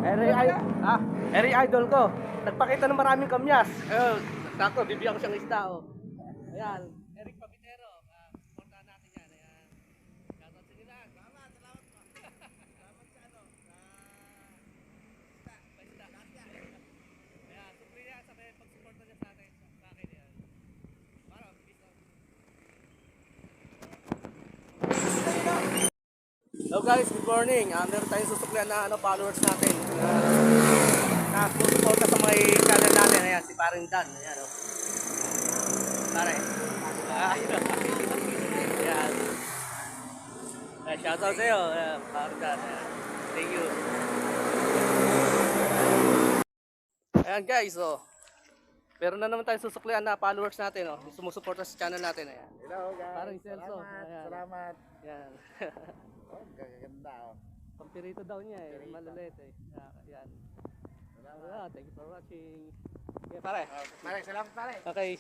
Eri idol ko. Nagpakita ng maraming kamyas. Tako, bibigyan ko siyang isda, oh. Ayan. Eric Pabitero. Supportahan natin yan. Ayan. Shoutout sa nila. Salamat po. Salamat sa ano, sa isda. Ayan, supli niya sa pag-suporta niya sa akin. Sa akin, yan. Para, peace out. Hello guys, good morning. Meron tayong susuklian na followers natin. Nasusuporta sa mga channel natin. Ayan, si Paring Dan. Ayan, oh. Pare. Ayan. Shoutout sa'yo, Paring Dan. Ayan. Thank you. Ayan guys, oh. Meron na naman tayong susuklian na followers natin, oh. Sumusuporta sa channel natin. Ayan. Hello guys. Paring Celso. Salamat. Ayan. Salamat. Ayan. Oh, gaganda oh. Pampirito daw niya eh. Pampirito. Malalit eh. Ayan. Salamat. Thank you for watching. Okay, pare. Pare, salamat pare. Okay.